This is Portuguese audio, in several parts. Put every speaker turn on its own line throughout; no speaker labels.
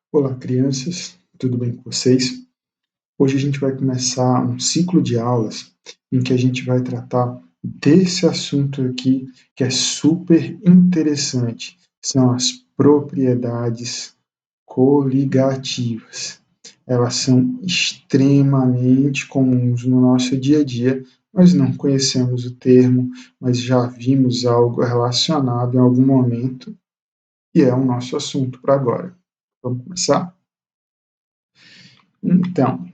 Olá, crianças, tudo bem com vocês? Hoje a gente vai começar um ciclo de aulas em que a gente vai tratar desse assunto aqui que é super interessante. São as propriedades coligativas. Elas são extremamente comuns no nosso dia a dia. Nós não conhecemos o termo, mas já vimos algo relacionado em algum momento e é o nosso assunto para agora. Vamos começar? Então,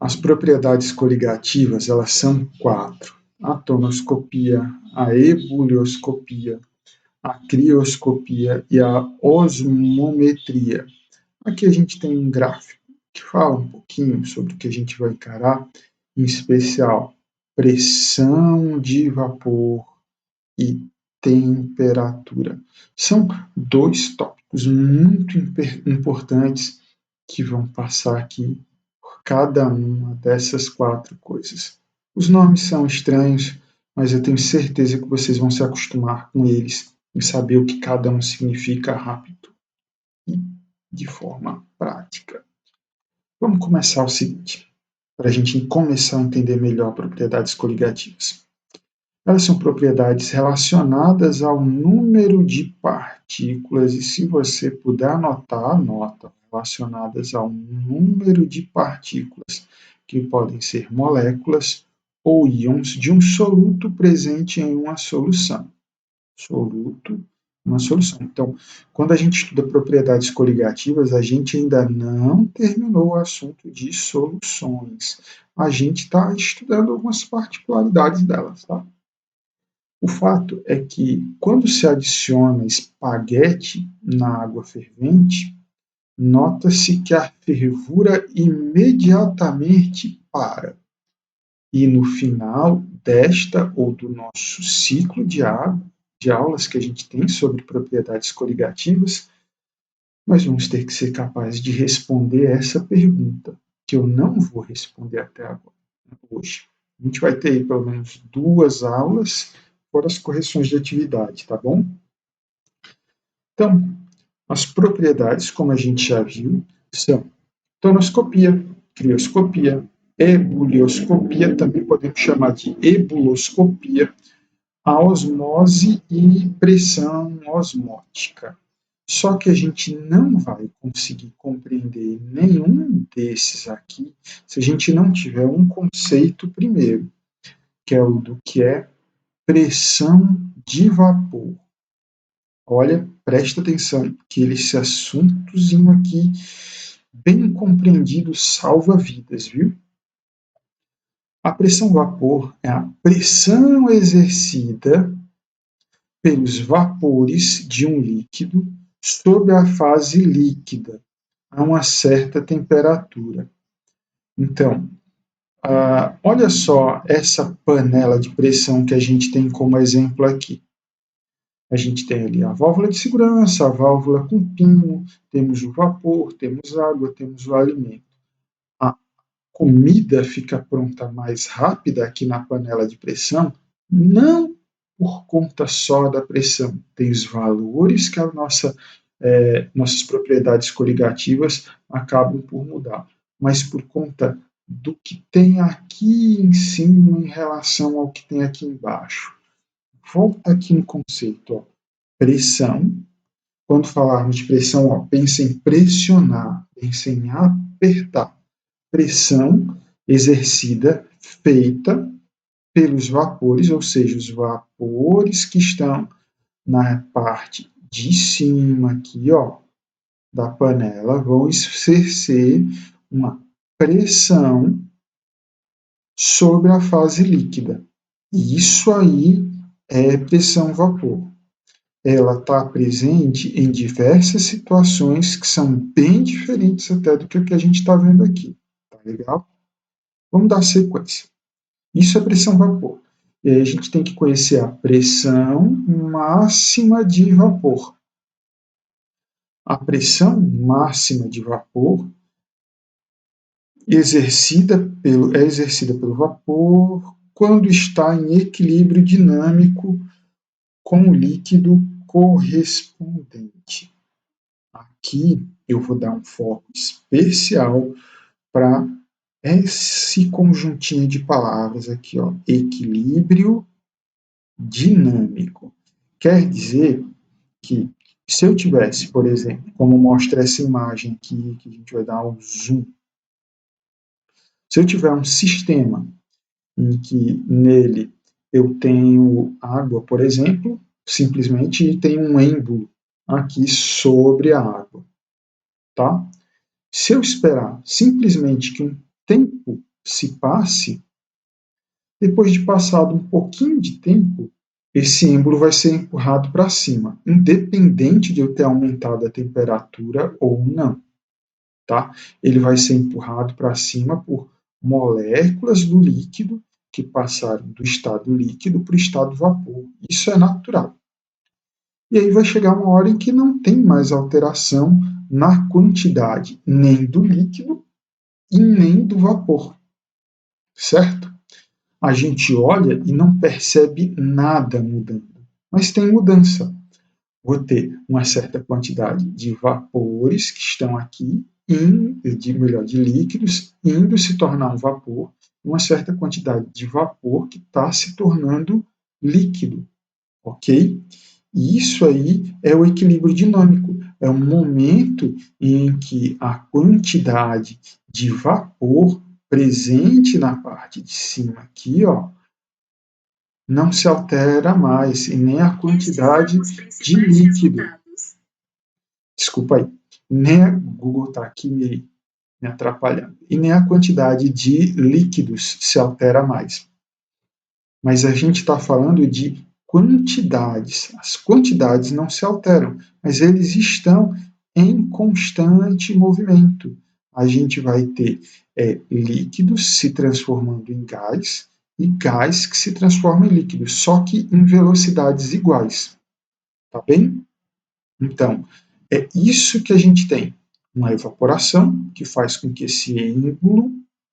as propriedades coligativas, elas são quatro: a tonoscopia, a ebulioscopia, a crioscopia e a osmometria. Aqui a gente tem um gráfico que fala um pouquinho sobre o que a gente vai encarar, em especial pressão de vapor e temperatura. São dois tópicos muito importantes que vão passar aqui por cada uma dessas quatro coisas. Os nomes são estranhos, mas eu tenho certeza que vocês vão se acostumar com eles e saber o que cada um significa rápido e de forma prática. Vamos começar o seguinte, para a gente começar a entender melhor propriedades coligativas. Elas são propriedades relacionadas ao número de partículas, e se você puder anotar, anota, relacionadas ao número de partículas, que podem ser moléculas ou íons de um soluto presente em uma solução. Soluto, uma solução. Então, quando a gente estuda propriedades coligativas, a gente ainda não terminou o assunto de soluções. A gente está estudando algumas particularidades delas, tá? O fato é que, quando se adiciona espaguete na água fervente, nota-se que a fervura imediatamente para. E no final desta ou do nosso ciclo de aulas que a gente tem sobre propriedades coligativas, nós vamos ter que ser capazes de responder essa pergunta, que eu não vou responder até agora, hoje. A gente vai ter aí pelo menos 2 aulas fora as correções de atividade, tá bom? Então, as propriedades, como a gente já viu, são tonoscopia, crioscopia, ebulioscopia, também podemos chamar de ebuloscopia, a osmose e pressão osmótica. Só que a gente não vai conseguir compreender nenhum desses aqui se a gente não tiver um conceito primeiro, que é o do que é pressão de vapor. Olha, presta atenção, que esse assuntozinho aqui, bem compreendido, salva vidas, viu? A pressão vapor é a pressão exercida pelos vapores de um líquido sobre a fase líquida a uma certa temperatura. Então, olha só essa panela de pressão que a gente tem como exemplo aqui. A gente tem ali a válvula de segurança, a válvula com pino, temos o vapor, temos água, temos o alimento. A comida fica pronta mais rápida aqui na panela de pressão, não por conta só da pressão. Tem os valores que nossas propriedades coligativas acabam por mudar, mas por conta do que tem aqui em cima em relação ao que tem aqui embaixo. Volta aqui no conceito, ó. Pressão. Quando falarmos de pressão, ó, pense em pressionar, pense em apertar. Pressão exercida, feita pelos vapores, ou seja, os vapores que estão na parte de cima aqui, ó, da panela, vão exercer uma pressão sobre a fase líquida. E isso aí é pressão vapor. Ela está presente em diversas situações que são bem diferentes até do que a gente está vendo aqui. Tá legal? Vamos dar sequência. Isso é pressão vapor. E aí a gente tem que conhecer a pressão máxima de vapor. A pressão máxima de vapor é exercida pelo vapor quando está em equilíbrio dinâmico com o líquido correspondente. Aqui eu vou dar um foco especial para esse conjuntinho de palavras aqui, ó, equilíbrio dinâmico. Quer dizer que se eu tivesse, por exemplo, como mostra essa imagem aqui, que a gente vai dar um zoom, se eu tiver um sistema em que nele eu tenho água, por exemplo, simplesmente e tem um êmbolo aqui sobre a água, tá? Se eu esperar simplesmente que um tempo se passe, depois de passado um pouquinho de tempo, esse êmbolo vai ser empurrado para cima, independente de eu ter aumentado a temperatura ou não, tá? Ele vai ser empurrado para cima por moléculas do líquido que passaram do estado líquido para o estado vapor. Isso é natural. E aí vai chegar uma hora em que não tem mais alteração na quantidade nem do líquido e nem do vapor, certo? A gente olha e não percebe nada mudando, mas tem mudança. Vou ter uma certa quantidade de vapores que estão aqui, de líquidos, indo se tornar um vapor, uma certa quantidade de vapor que está se tornando líquido, ok? E isso aí é o equilíbrio dinâmico, é um momento em que a quantidade de vapor presente na parte de cima aqui, ó, não se altera mais, e nem a quantidade de líquido. Desculpa aí, nem a Google está aqui me atrapalhando, e nem a quantidade de líquidos se altera mais. Mas a gente está falando de quantidades. As quantidades não se alteram, mas eles estão em constante movimento. A gente vai ter líquidos se transformando em gás e gás que se transforma em líquido, só que em velocidades iguais. Tá bem? Então, é isso que a gente tem. Uma evaporação que faz com que esse êmbolo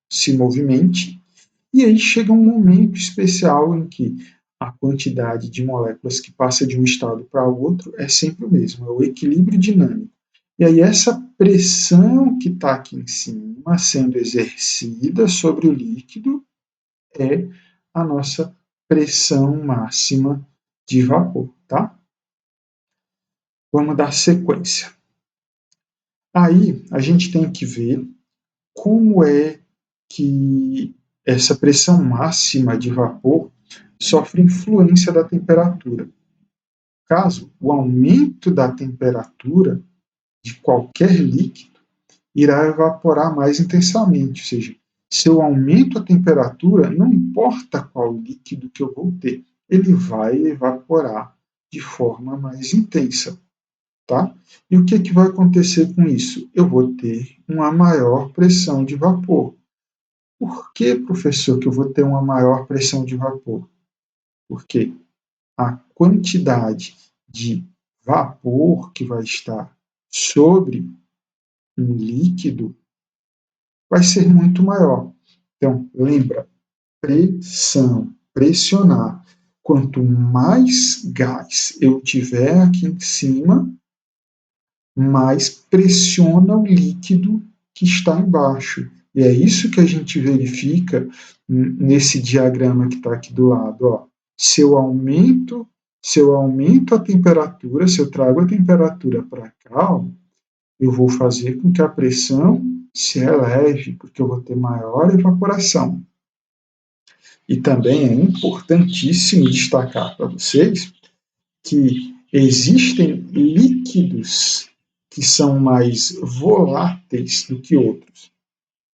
se movimente, e aí chega um momento especial em que a quantidade de moléculas que passa de um estado para outro é sempre o mesmo, é o equilíbrio dinâmico. E aí essa pressão que está aqui em cima, sendo exercida sobre o líquido, é a nossa pressão máxima de vapor, tá? Vamos dar sequência. Aí a gente tem que ver como é que essa pressão máxima de vapor sofre influência da temperatura. Caso o aumento da temperatura de qualquer líquido irá evaporar mais intensamente, ou seja, se eu aumento a temperatura, não importa qual líquido que eu vou ter, ele vai evaporar de forma mais intensa. Tá? E o que vai acontecer com isso? Eu vou ter uma maior pressão de vapor. Por que, professor, que eu vou ter uma maior pressão de vapor? Porque a quantidade de vapor que vai estar sobre um líquido vai ser muito maior. Então, lembra, pressão, pressionar. Quanto mais gás eu tiver aqui em cima, mais pressiona o líquido que está embaixo. E é isso que a gente verifica nesse diagrama que está aqui do lado. Ó. Se eu aumento a temperatura, se eu trago a temperatura para cá, ó, eu vou fazer com que a pressão se eleve, porque eu vou ter maior evaporação. E também é importantíssimo destacar para vocês que existem líquidos que são mais voláteis do que outros,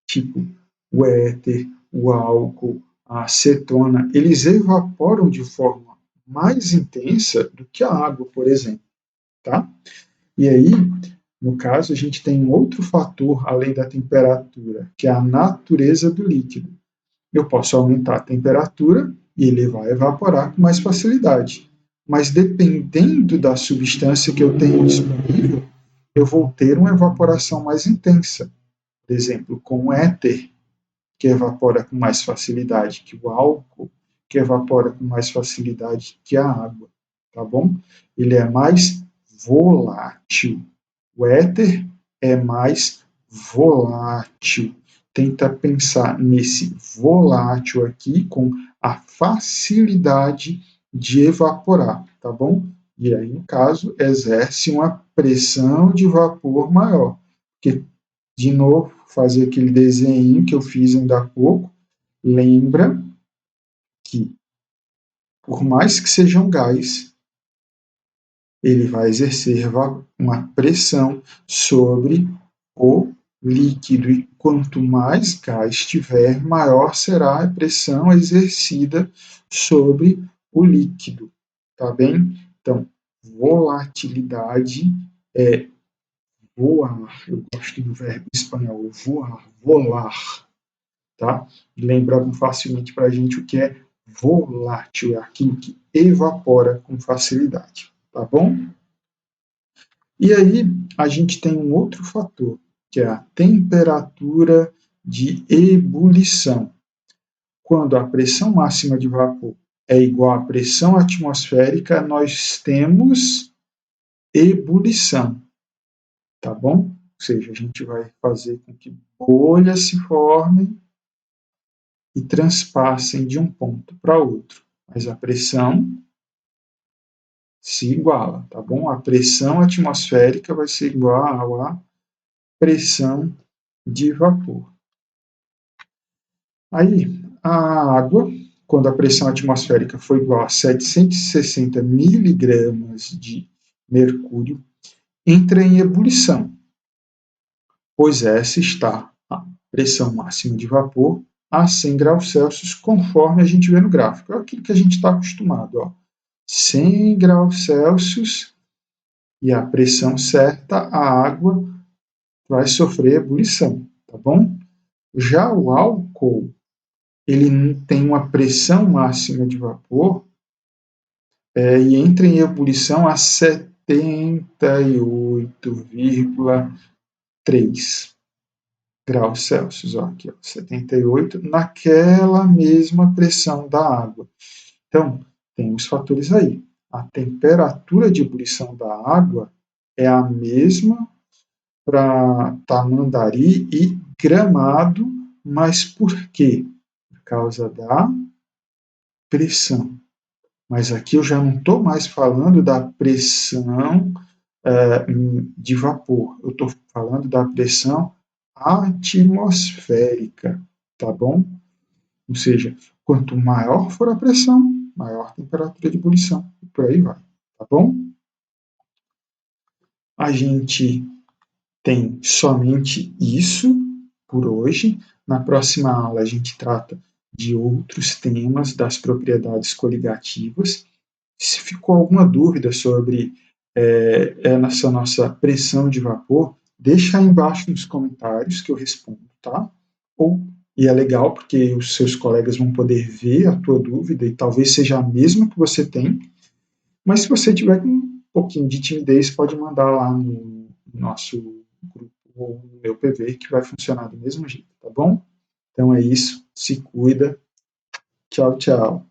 tipo o éter, o álcool, a acetona, eles evaporam de forma mais intensa do que a água, por exemplo, tá? E aí, no caso, a gente tem um outro fator além da temperatura, que é a natureza do líquido. Eu posso aumentar a temperatura e ele vai evaporar com mais facilidade. Mas dependendo da substância que eu tenho disponível, eu vou ter uma evaporação mais intensa. Por exemplo, com o éter, que evapora com mais facilidade que o álcool, que evapora com mais facilidade que a água, tá bom? Ele é mais volátil. O éter é mais volátil. Tenta pensar nesse volátil aqui com a facilidade de evaporar, tá bom? E aí, no caso, exerce uma pressão de vapor maior. Porque, de novo, fazer aquele desenho que eu fiz ainda há pouco, lembra que, por mais que seja um gás, ele vai exercer uma pressão sobre o líquido. E quanto mais gás tiver, maior será a pressão exercida sobre o líquido. Tá bem? Então, volatilidade é voar. Eu gosto do verbo espanhol, voar, volar. Tá? Lembra facilmente para a gente o que é volátil, é aquilo que evapora com facilidade. Tá bom? E aí a gente tem um outro fator, que é a temperatura de ebulição. Quando a pressão máxima de vapor é igual à pressão atmosférica, nós temos ebulição, tá bom? Ou seja, a gente vai fazer com que bolhas se formem e transpassem de um ponto para outro. Mas a pressão se iguala, tá bom? A pressão atmosférica vai ser igual à pressão de vapor. Aí, a água, quando a pressão atmosférica for igual a 760 miligramas de mercúrio, entra em ebulição, pois essa está a pressão máxima de vapor a 100 graus Celsius, conforme a gente vê no gráfico. É aquilo que a gente está acostumado. Ó. 100 graus Celsius e a pressão certa, a água vai sofrer ebulição, tá bom? Já o álcool, ele tem uma pressão máxima de vapor e entra em ebulição a 78,3 graus Celsius. Ó, aqui, ó, 78, naquela mesma pressão da água. Então, tem os fatores aí. A temperatura de ebulição da água é a mesma para Tamandaré e Gramado, mas por quê? Por causa da pressão. Mas aqui eu já não estou mais falando da pressão de vapor, eu estou falando da pressão atmosférica, tá bom? Ou seja, quanto maior for a pressão, maior a temperatura de ebulição, e por aí vai, tá bom? A gente tem somente isso por hoje. Na próxima aula a gente trata de outros temas das propriedades coligativas. Se ficou alguma dúvida sobre essa nossa pressão de vapor, deixa aí embaixo nos comentários que eu respondo, tá? E é legal porque os seus colegas vão poder ver a tua dúvida e talvez seja a mesma que você tem, mas se você tiver com um pouquinho de timidez, pode mandar lá no nosso grupo ou no meu PV que vai funcionar do mesmo jeito, tá bom? Então é isso, se cuida, tchau, tchau.